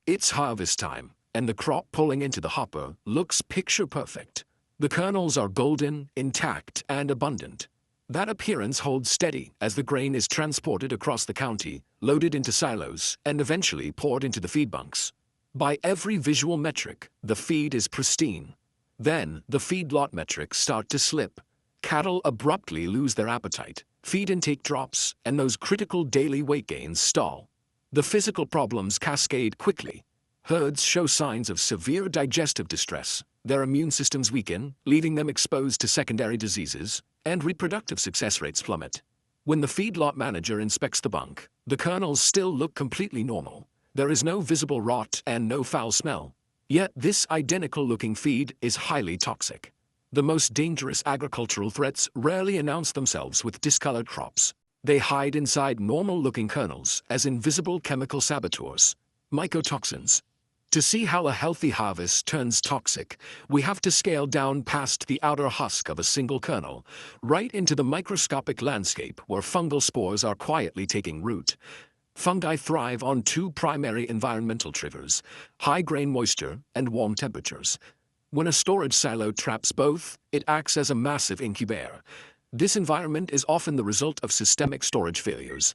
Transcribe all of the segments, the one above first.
It's harvest time, and the crop pulling into the hopper looks picture perfect. The kernels are golden, intact, and abundant. That appearance holds steady as the grain is transported across the county, loaded into silos, and eventually poured into the feed bunks. By every visual metric, the feed is pristine. Then, the feedlot metrics start to slip. Cattle abruptly lose their appetite, feed intake drops, and those critical daily weight gains stall. The physical problems cascade quickly. Herds show signs of severe digestive distress, their immune systems weaken, leaving them exposed to secondary diseases, and reproductive success rates plummet. When the feedlot manager inspects the bunk, the kernels still look completely normal. There is no visible rot and no foul smell. Yet this identical-looking feed is highly toxic. The most dangerous agricultural threats rarely announce themselves with discolored crops. They hide inside normal-looking kernels as invisible chemical saboteurs, mycotoxins. To see how a healthy harvest turns toxic, we have to scale down past the outer husk of a single kernel, right into the microscopic landscape where fungal spores are quietly taking root. Fungi thrive on two primary environmental triggers: high grain moisture and warm temperatures. When a storage silo traps both, it acts as a massive incubator. This environment is often the result of systemic storage failures.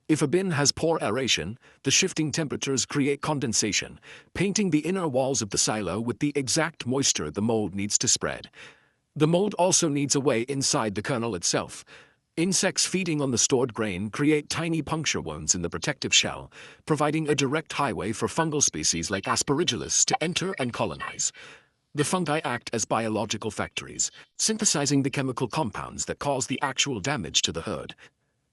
If a bin has poor aeration, the shifting temperatures create condensation, painting the inner walls of the silo with the exact moisture the mold needs to spread. The mold also needs a way inside the kernel itself. Insects feeding on the stored grain create tiny puncture wounds in the protective shell, providing a direct highway for fungal species like Aspergillus to enter and colonize. The fungi act as biological factories, synthesizing the chemical compounds that cause the actual damage to the herd.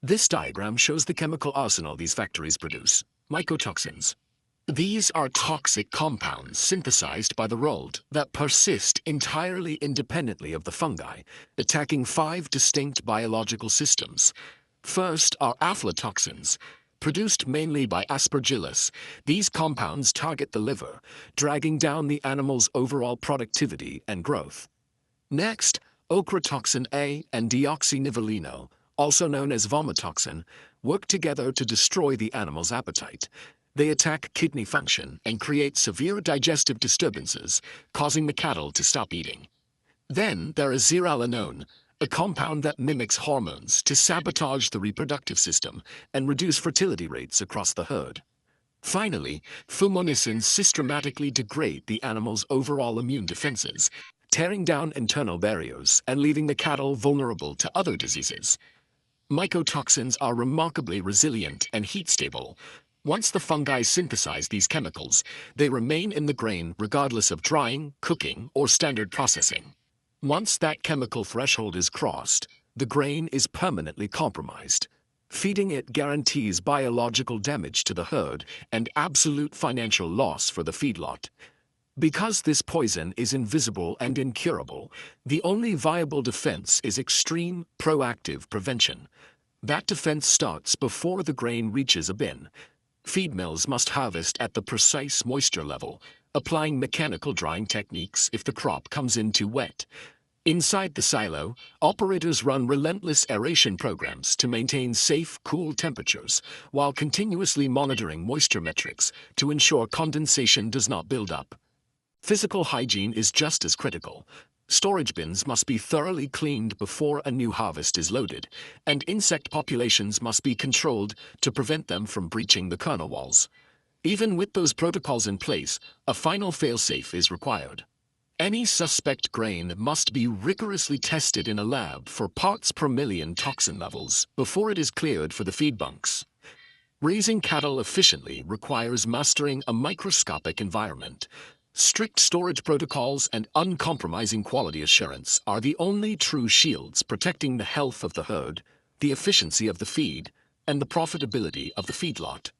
This diagram shows the chemical arsenal these factories produce: mycotoxins. These are toxic compounds synthesized by the mold that persist entirely independently of the fungi, attacking 5 distinct biological systems. First are aflatoxins. Produced mainly by Aspergillus, these compounds target the liver, dragging down the animal's overall productivity and growth. Next, ochratoxin A and deoxynivalenol, also known as vomitoxin, work together to destroy the animal's appetite. They attack kidney function and create severe digestive disturbances, causing the cattle to stop eating. Then there is zearalenone, a compound that mimics hormones to sabotage the reproductive system and reduce fertility rates across the herd. Finally, fumonisins systematically degrade the animal's overall immune defenses, tearing down internal barriers and leaving the cattle vulnerable to other diseases. Mycotoxins are remarkably resilient and heat-stable. Once the fungi synthesize these chemicals, they remain in the grain regardless of drying, cooking, or standard processing. Once that chemical threshold is crossed, the grain is permanently compromised. Feeding it guarantees biological damage to the herd and absolute financial loss for the feedlot. Because this poison is invisible and incurable, the only viable defense is extreme, proactive prevention. That defense starts before the grain reaches a bin. Feed mills must harvest at the precise moisture level, applying mechanical drying techniques if the crop comes in too wet. Inside the silo, operators run relentless aeration programs to maintain safe, cool temperatures, while continuously monitoring moisture metrics to ensure condensation does not build up. Physical hygiene is just as critical. Storage bins must be thoroughly cleaned before a new harvest is loaded, and insect populations must be controlled to prevent them from breaching the kernel walls. Even with those protocols in place, a final fail-safe is required. Any suspect grain must be rigorously tested in a lab for parts per million toxin levels before it is cleared for the feed bunks. Raising cattle efficiently requires mastering a microscopic environment. Strict storage protocols and uncompromising quality assurance are the only true shields protecting the health of the herd, the efficiency of the feed, and the profitability of the feedlot.